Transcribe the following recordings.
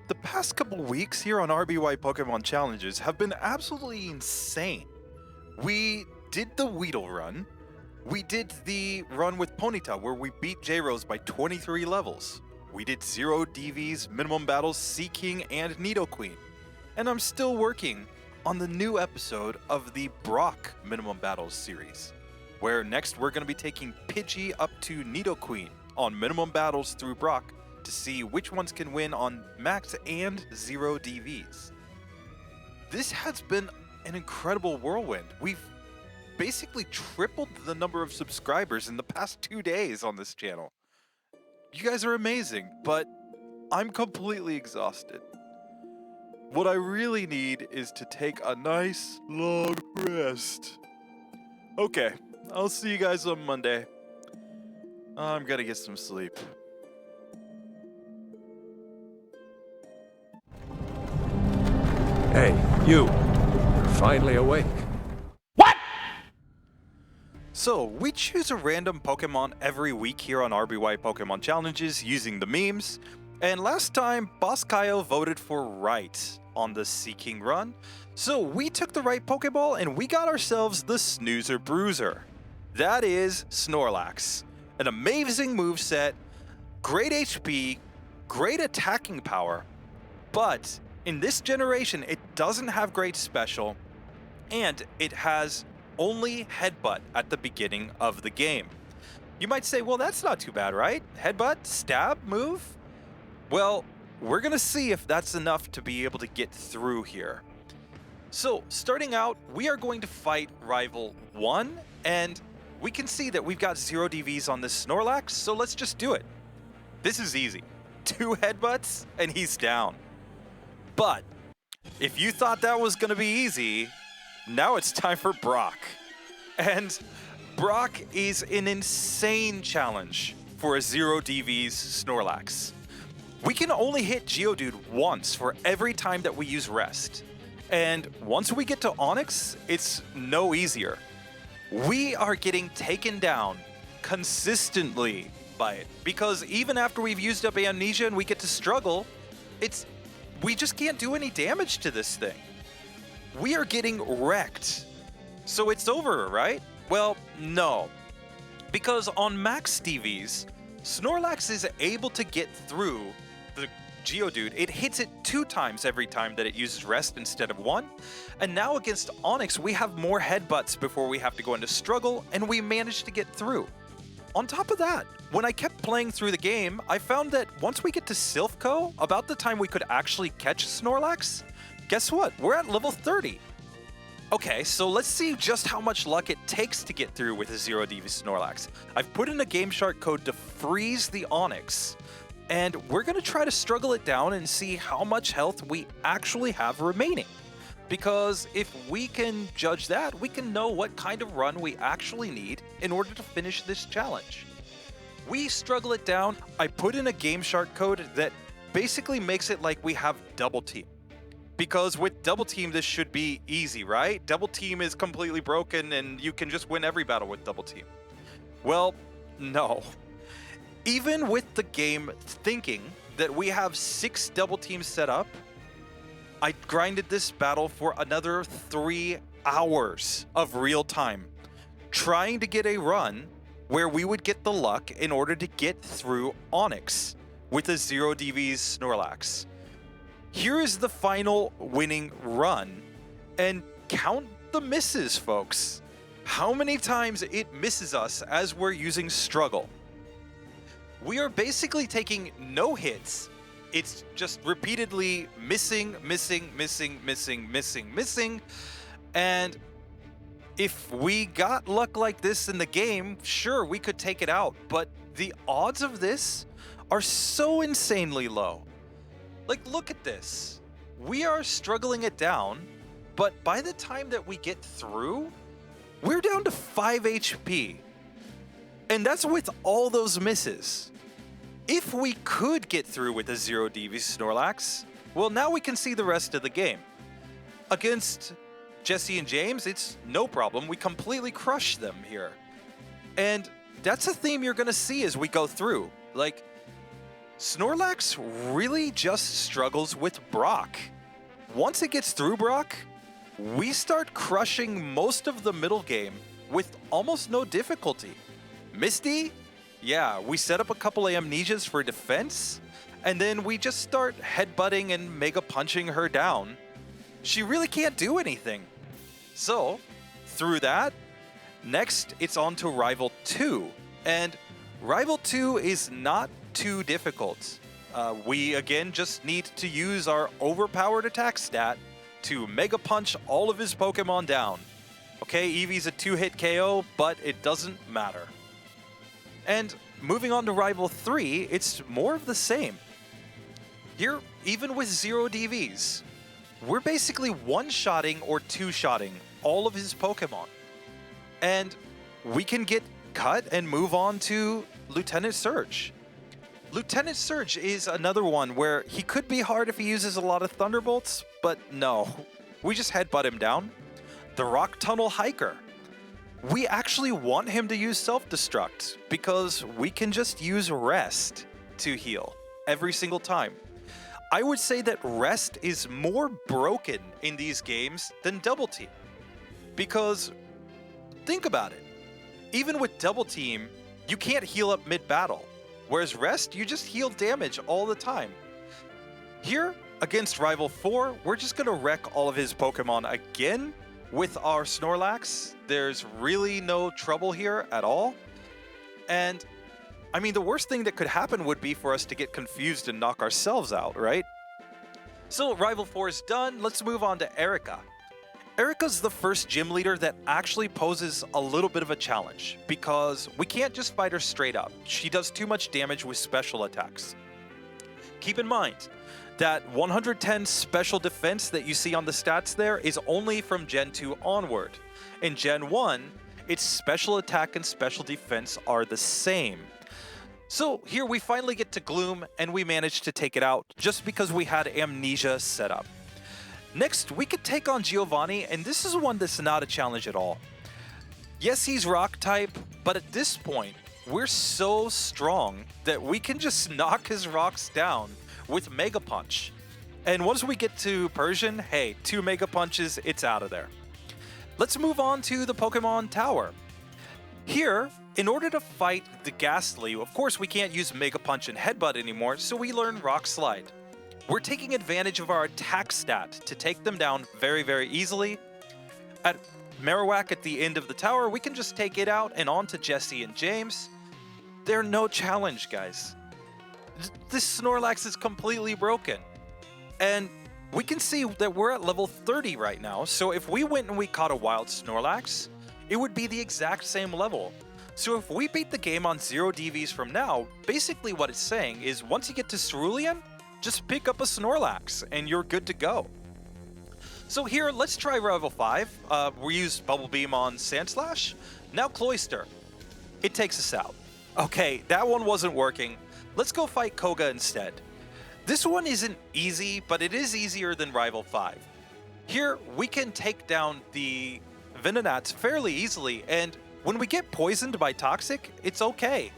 The past couple weeks here on RBY Pokemon Challenges have been absolutely insane. We did the Weedle run. We did the run with Ponyta where we beat J-Rose by 23 levels. We did 0 DVs, minimum battles, Seaking, and Nidoqueen. And I'm still working on the new episode of the Brock Minimum Battles series, where next we're going to be taking Pidgey up to Nidoqueen on minimum battles through Brock to see which ones can win on max and 0 DVs. This has been an incredible whirlwind. We've basically tripled the number of subscribers in the past 2 days on this channel. You guys are amazing, but I'm completely exhausted. What I really need is to take a nice long rest. Okay, I'll see you guys on Monday. I'm gonna get some sleep. Hey, you. You're finally awake. So, we choose a random Pokemon every week here on RBY Pokemon Challenges using the memes, and last time, Boss Kyle voted for right on the Seaking run, so we took the right Pokeball and we got ourselves the Snoozer Bruiser. That is Snorlax. An amazing moveset, great HP, great attacking power, but in this generation it doesn't have great special, and it has only Headbutt at the beginning of the game. You might say, well, that's not too bad, right? Headbutt, stab, move? Well, we're gonna see if that's enough to be able to get through here. So, starting out, we are going to fight Rival 1, and we can see that we've got 0 DVs on this Snorlax, so let's just do it. This is easy. 2 headbutts, and he's down. But, if you thought that was gonna be easy, now it's time for Brock. And Brock is an insane challenge for a 0 DVs Snorlax. We can only hit Geodude once for every time that we use Rest. And once we get to Onix, it's no easier. We are getting taken down consistently by it, because even after we've used up Amnesia and we get to struggle, we just can't do any damage to this thing. We are getting wrecked. So it's over, right? Well, no. Because on max DVs, Snorlax is able to get through the Geodude. It hits it 2 times every time that it uses Rest instead of 1. And now against Onix, we have more headbutts before we have to go into struggle, and we managed to get through. On top of that, when I kept playing through the game, I found that once we get to Silphco, about the time we could actually catch Snorlax, guess what? We're at level 30. Okay, so let's see just how much luck it takes to get through with a 0 DV Snorlax. I've put in a GameShark code to freeze the Onix, and we're going to try to struggle it down and see how much health we actually have remaining. Because if we can judge that, we can know what kind of run we actually need in order to finish this challenge. We struggle it down. I put in a GameShark code that basically makes it like we have Double Team. Because with Double Team, this should be easy, right? Double Team is completely broken and you can just win every battle with Double Team. Well, no. Even with the game thinking that we have 6 Double Teams set up, I grinded this battle for another 3 hours of real time, trying to get a run where we would get the luck in order to get through Onix with a 0 DVs Snorlax. Here is the final winning run, and count the misses, folks. How many times it misses us as we're using Struggle. We are basically taking no hits. It's just repeatedly missing, and if we got luck like this in the game, sure, we could take it out, but the odds of this are so insanely low. Like, look at this. We are struggling it down, but by the time that we get through, we're down to 5 HP. And that's with all those misses. If we could get through with a 0 DV Snorlax, well, now we can see the rest of the game. Against Jesse and James, it's no problem. We completely crush them here. And that's a theme you're going to see as we go through. Like, Snorlax really just struggles with Brock. Once it gets through Brock, we start crushing most of the middle game with almost no difficulty. Misty? Yeah, we set up a couple of amnesias for defense, and then we just start headbutting and mega punching her down. She really can't do anything. So, through that, next it's on to Rival 2. And Rival 2 is not too difficult. We again just need to use our overpowered attack stat to mega punch all of his Pokemon down. Okay, Eevee's a 2-hit KO, but it doesn't matter. And moving on to Rival 3, it's more of the same. Here, even with 0 DVs, we're basically one-shotting or two-shotting all of his Pokemon. And we can get cut and move on to Lieutenant Surge. Lieutenant Surge is another one where he could be hard if he uses a lot of Thunderbolts, but no. We just headbutt him down. The Rock Tunnel Hiker. We actually want him to use Self-Destruct because we can just use Rest to heal every single time. I would say that Rest is more broken in these games than Double Team. Because, think about it. Even with Double Team, you can't heal up mid-battle. Whereas Rest, you just heal damage all the time. Here, against Rival 4, we're just going to wreck all of his Pokemon again with our Snorlax. There's really no trouble here at all. And, I mean, the worst thing that could happen would be for us to get confused and knock ourselves out, right? So, Rival 4 is done. Let's move on to Erica. Erica's the first gym leader that actually poses a little bit of a challenge because we can't just fight her straight up. She does too much damage with special attacks. Keep in mind that 110 special defense that you see on the stats there is only from Gen 2 onward. In Gen 1, its special attack and special defense are the same. So here we finally get to Gloom and we manage to take it out just because we had Amnesia set up. Next, we could take on Giovanni, and this is one that's not a challenge at all. Yes, he's rock type, but at this point, we're so strong that we can just knock his rocks down with Mega Punch. And once we get to Persian, hey, 2 Mega Punches, it's out of there. Let's move on to the Pokemon Tower. Here, in order to fight the Ghastly, of course we can't use Mega Punch and Headbutt anymore, so we learn Rock Slide. We're taking advantage of our attack stat to take them down very, very easily. At Marowak at the end of the tower, we can just take it out and on to Jesse and James. They're no challenge, guys. This Snorlax is completely broken. And we can see that we're at level 30 right now, so if we went and we caught a wild Snorlax, it would be the exact same level. So if we beat the game on 0 DVs from now, basically what it's saying is once you get to Cerulean, just pick up a Snorlax and you're good to go. So here, let's try Rival 5. We used Bubble Beam on Sandslash. Now Cloyster. It takes us out. Okay, that one wasn't working. Let's go fight Koga instead. This one isn't easy, but it is easier than Rival 5. Here, we can take down the Venonats fairly easily, and when we get poisoned by Toxic, it's okay.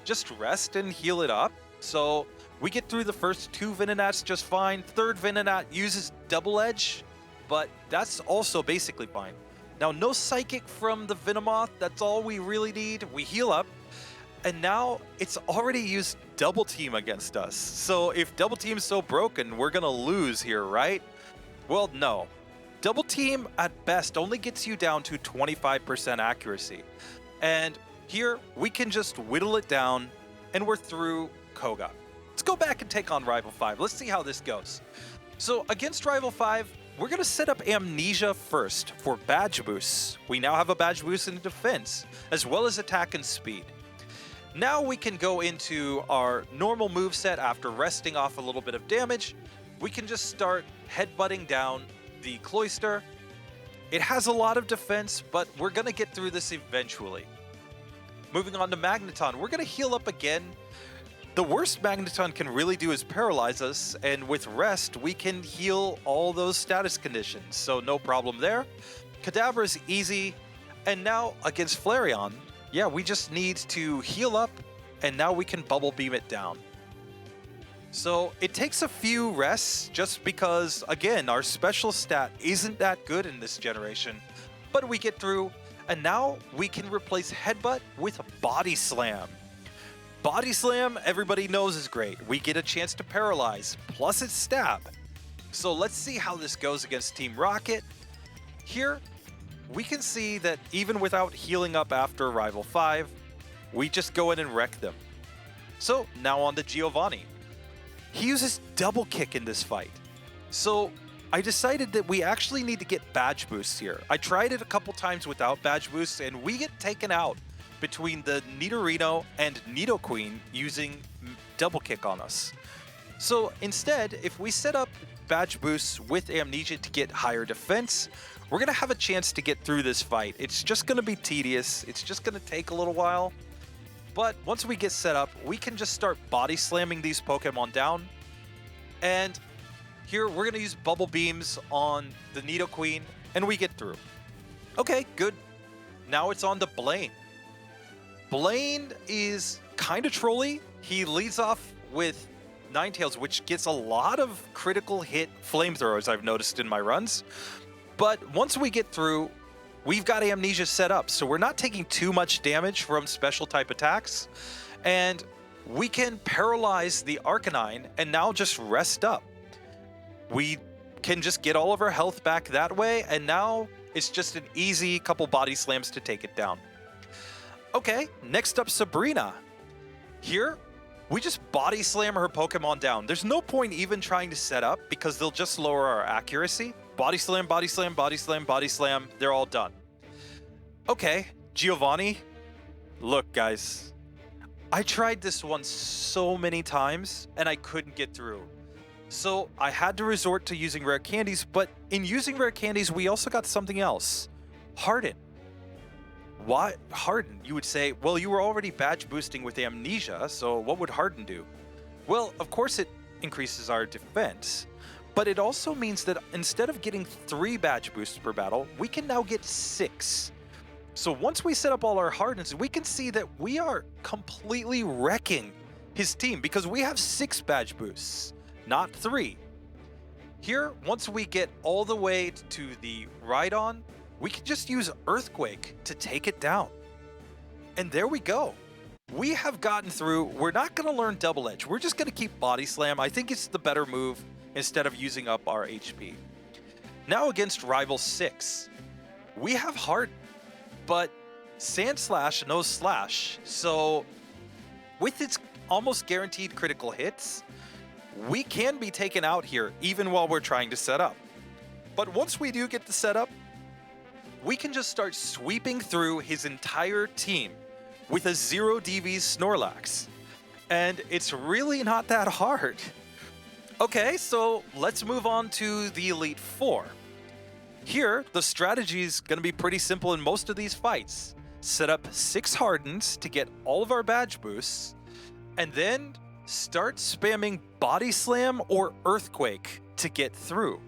Just rest and heal it up. So we get through the first 2 Venonats just fine. Third Venonat uses Double Edge, but that's also basically fine. Now, no Psychic from the Venomoth. That's all we really need. We heal up. And now it's already used Double Team against us. So if Double Team's so broken, we're going to lose here, right? Well, no. Double Team, at best, only gets you down to 25% accuracy. And here, we can just whittle it down, and we're through Koga. Let's go back and take on Rival 5. Let's see how this goes. So against Rival 5, we're going to set up Amnesia first for badge boosts. We now have a badge boost in defense, as well as attack and speed. Now we can go into our normal moveset after resting off a little bit of damage. We can just start headbutting down the Cloyster. It has a lot of defense, but we're going to get through this eventually. Moving on to Magneton, we're going to heal up again. The worst Magneton can really do is paralyze us, and with rest, we can heal all those status conditions, so no problem there. Kadabra is easy, and now against Flareon, yeah, we just need to heal up, and now we can Bubble Beam it down. So it takes a few rests just because, again, our special stat isn't that good in this generation. But we get through, and now we can replace Headbutt with Body Slam. Body Slam, everybody knows, is great. We get a chance to paralyze, plus it's stab. So let's see how this goes against Team Rocket. Here, we can see that even without healing up after Rival 5, we just go in and wreck them. So now on to Giovanni. He uses double kick in this fight. So I decided that we actually need to get badge boosts here. I tried it a couple times without badge boosts, and we get taken out between the Nidorino and Nidoqueen using double kick on us. So instead, if we set up badge boosts with Amnesia to get higher defense, we're going to have a chance to get through this fight. It's just going to be tedious. It's just going to take a little while. But once we get set up, we can just start body slamming these Pokemon down. And here, we're going to use Bubble Beams on the Nidoqueen, and we get through. Okay, good. Now it's on to Blaine. Blaine is kind of trolly. He leads off with Ninetales, which gets a lot of critical hit flamethrowers I've noticed in my runs. But once we get through, we've got Amnesia set up, so we're not taking too much damage from special type attacks. And we can paralyze the Arcanine and now just rest up. We can just get all of our health back that way, and now it's just an easy couple body slams to take it down. Okay, next up, Sabrina. Here, we just body slam her Pokemon down. There's no point even trying to set up because they'll just lower our accuracy. Body slam, body slam, body slam, body slam. They're all done. Okay, Giovanni. Look, guys. I tried this one so many times and I couldn't get through. So I had to resort to using rare candies, but in using rare candies, we also got something else. Harden. Why Harden? You would say, well, you were already badge boosting with Amnesia, so what would Harden do? Well, of course it increases our defense, but it also means that instead of getting 3 badge boosts per battle, we can now get 6. So once we set up all our Hardens, we can see that we are completely wrecking his team because we have 6 badge boosts, not 3. Here, once we get all the way to the Rhydon, we can just use Earthquake to take it down. And there we go. We have gotten through. We're not going to learn Double Edge. We're just going to keep Body Slam. I think it's the better move instead of using up our HP. Now against Rival 6, we have Heart, but Sand Slash knows Slash. So with its almost guaranteed critical hits, we can be taken out here even while we're trying to set up. But once we do get the setup, we can just start sweeping through his entire team with a 0 DV Snorlax. And it's really not that hard. Okay, so let's move on to the Elite Four. Here, the strategy is going to be pretty simple in most of these fights. Set up 6 Hardens to get all of our badge boosts, and then start spamming Body Slam or Earthquake to get through.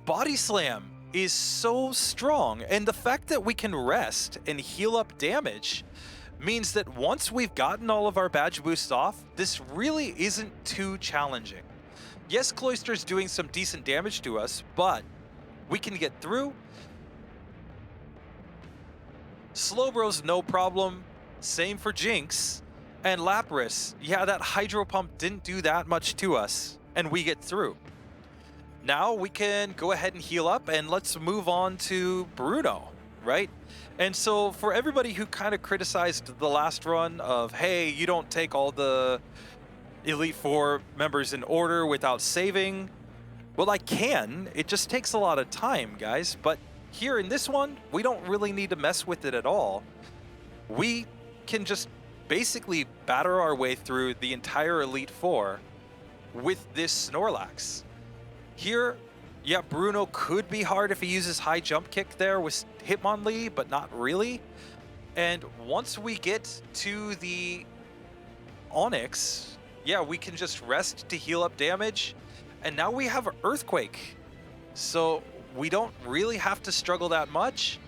Body Slam is so strong, and the fact that we can rest and heal up damage means that once we've gotten all of our badge boosts off, this really isn't too challenging. Yes, Cloyster's doing some decent damage to us, but we can get through. Slowbro's no problem, same for Jinx. And Lapras, yeah, that Hydro Pump didn't do that much to us, and we get through. Now we can go ahead and heal up, and let's move on to Bruno, right? And so for everybody who kind of criticized the last run of, hey, you don't take all the Elite Four members in order without saving, well, I can. It just takes a lot of time, guys. But here in this one, we don't really need to mess with it at all. We can just basically batter our way through the entire Elite Four with this Snorlax. Here, yeah, Bruno could be hard if he uses high jump kick there with Hitmonlee, but not really. And once we get to the Onix, yeah, we can just rest to heal up damage. And now we have Earthquake. So we don't really have to struggle that much.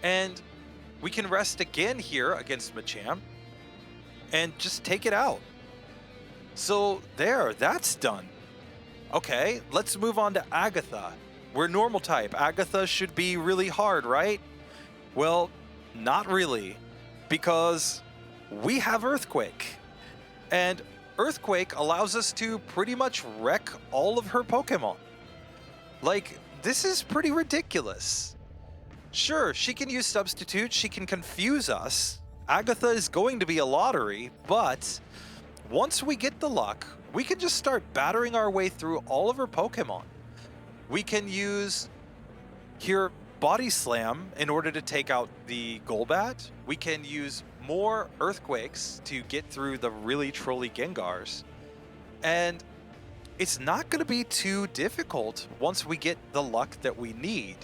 And we can rest again here against Machamp and just take it out. So there, that's done. Okay, let's move on to Agatha. We're normal type. Agatha should be really hard, right? Well, not really, because we have Earthquake. And Earthquake allows us to pretty much wreck all of her Pokemon. Like, this is pretty ridiculous. Sure, she can use Substitute, she can confuse us. Agatha is going to be a lottery, but once we get the luck, we can just start battering our way through all of her Pokemon. We can use here Body Slam in order to take out the Golbat. We can use more Earthquakes to get through the really trolly Gengars. And it's not going to be too difficult once we get the luck that we need.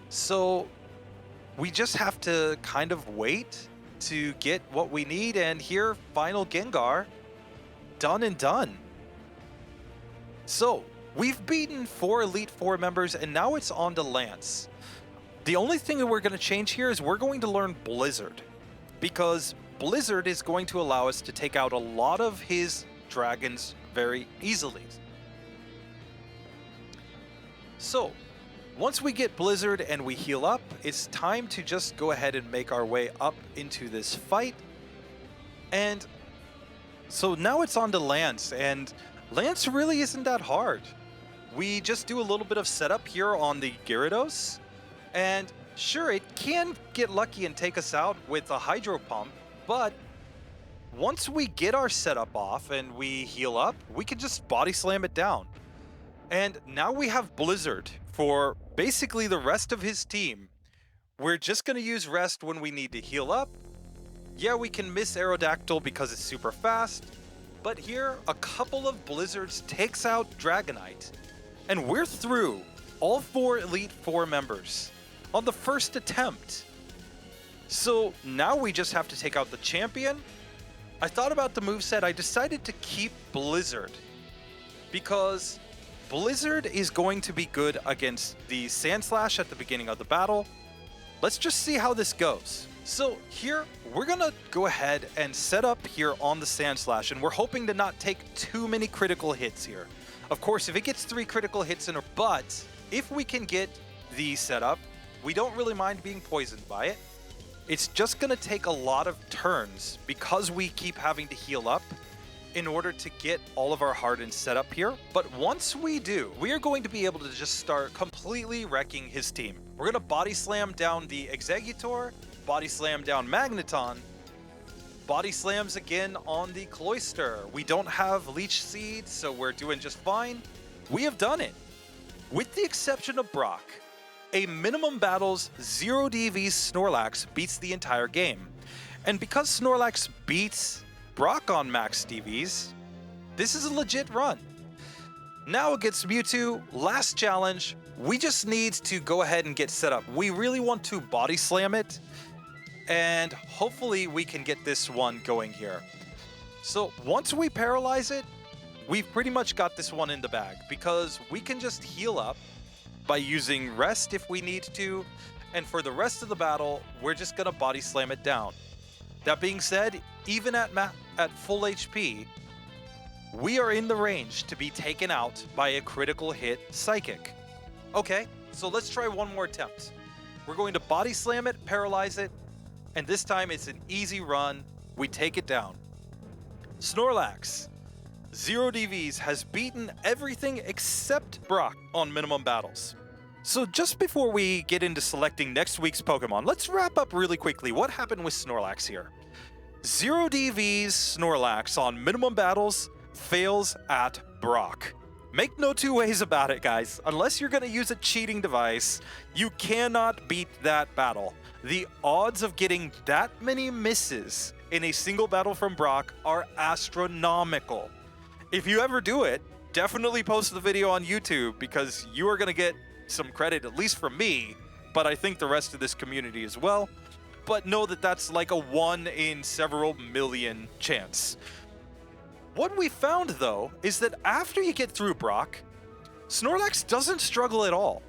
So we just have to kind of wait to get what we need, and here, final Gengar, done and done. So we've beaten 4 Elite Four members, and now it's on to Lance. The only thing that we're going to change here is we're going to learn Blizzard, because Blizzard is going to allow us to take out a lot of his dragons very easily. So once we get Blizzard and we heal up, it's time to just go ahead and make our way up into this fight. And so now it's on to Lance, and Lance really isn't that hard. We just do a little bit of setup here on the Gyarados, and sure, it can get lucky and take us out with a Hydro Pump, but once we get our setup off and we heal up, we can just Body Slam it down. And now we have Blizzard for basically the rest of his team. We're just going to use Rest when we need to heal up. Yeah, we can miss Aerodactyl because it's super fast, but here, a couple of Blizzards takes out Dragonite, and we're through all 4 Elite Four members on the first attempt. So now we just have to take out the champion. I thought about the moveset. I decided to keep Blizzard because Blizzard is going to be good against the Sandslash at the beginning of the battle. Let's just see how this goes. So here, we're gonna go ahead and set up here on the Sandslash, and we're hoping to not take too many critical hits here. Of course, if it gets 3 critical hits in a, but if we can get the setup, we don't really mind being poisoned by it. It's just gonna take a lot of turns because we keep having to heal up in order to get all of our Hardens set up here. But once we do, we are going to be able to just start completely wrecking his team. We're gonna Body Slam down the Exeggutor, Body Slam down Magneton, Body Slams again on the Cloyster. We don't have Leech Seed, so we're doing just fine. We have done it. With the exception of Brock, a minimum battles 0 DV's Snorlax beats the entire game. And because Snorlax beats Brock on max DVs, this is a legit run. Now against Mewtwo, last challenge, we just need to go ahead and get set up. We really want to Body Slam it, and hopefully we can get this one going here. So once we paralyze it, we've pretty much got this one in the bag, because we can just heal up by using Rest if we need to, and for the rest of the battle, we're just gonna Body Slam it down. That being said, even at full HP, we are in the range to be taken out by a critical hit Psychic. Okay, so let's try one more attempt. We're going to Body Slam it, paralyze it, and this time it's an easy run. We take it down. Snorlax, 0 DVs, has beaten everything except Brock on minimum battles. So just before we get into selecting next week's Pokemon, let's wrap up really quickly what happened with Snorlax here. 0 DVs Snorlax on minimum battles fails at Brock. Make no two ways about it, guys. Unless you're going to use a cheating device, you cannot beat that battle. The odds of getting that many misses in a single battle from Brock are astronomical. If you ever do it, definitely post the video on YouTube, because you are going to get some credit, at least from me, but I think the rest of this community as well. But know that that's like a 1 in several million chance. What we found, though, is that after you get through Brock, Snorlax doesn't struggle at all.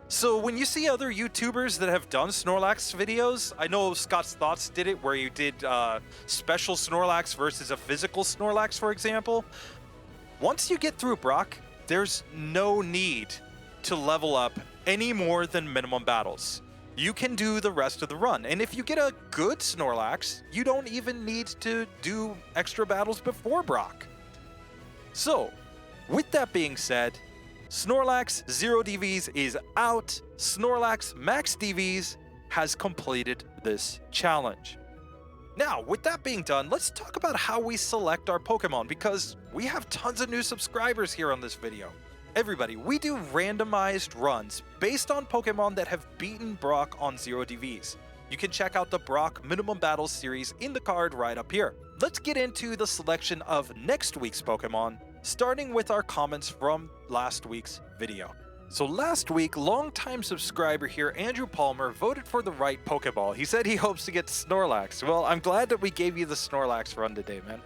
So when you see other YouTubers that have done Snorlax videos, I know Scott's Thoughts did it, where you did special Snorlax versus a physical Snorlax, for example. Once you get through Brock, there's no need to level up any more than minimum battles. You can do the rest of the run, and if you get a good Snorlax, you don't even need to do extra battles before Brock. So, with that being said, Snorlax 0 DVs is out. Snorlax Max DVs has completed this challenge. Now, with that being done, let's talk about how we select our Pokemon, because we have tons of new subscribers here on this video. Everybody, we do randomized runs based on Pokemon that have beaten Brock on 0 DVs. You can check out the Brock Minimum Battles series in the card right up here. Let's get into the selection of next week's Pokemon, starting with our comments from last week's video. So last week, longtime subscriber here, Andrew Palmer, voted for the right Pokeball. He said he hopes to get Snorlax. Well, I'm glad that we gave you the Snorlax run today, man.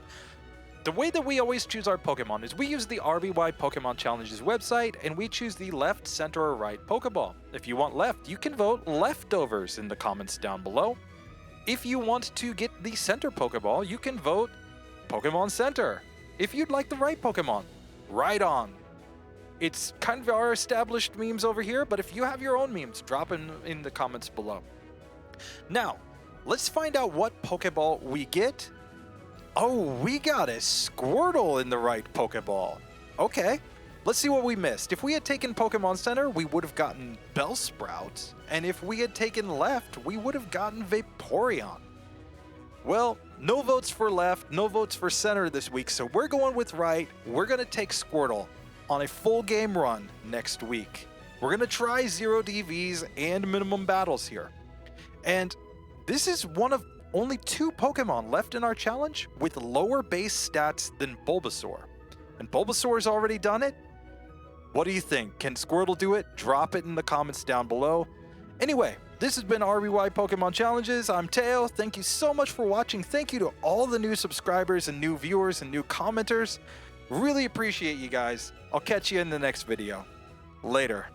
The way that we always choose our Pokemon is we use the RBY Pokemon Challenges website, and we choose the left, center, or right Pokeball. If you want left, you can vote leftovers in the comments down below. If you want to get the center Pokeball, you can vote Pokemon Center. If you'd like the right Pokemon, right on. It's kind of our established memes over here, but if you have your own memes, drop them in the comments below. Now, let's find out what Pokeball we get. Oh, we got a Squirtle in the right Pokeball. Okay, let's see what we missed. If we had taken Pokemon Center, we would have gotten Bellsprout. And if we had taken left, we would have gotten Vaporeon. Well, no votes for left, no votes for center this week, so we're going with right. We're going to take Squirtle on a full game run next week. We're going to try 0 DVs and minimum battles here. And this is one of only 2 Pokemon left in our challenge with lower base stats than Bulbasaur. And Bulbasaur's already done it. What do you think? Can Squirtle do it? Drop it in the comments down below. Anyway, this has been RBY Pokemon Challenges. I'm Teo. Thank you so much for watching. Thank you to all the new subscribers and new viewers and new commenters. Really appreciate you guys. I'll catch you in the next video. Later.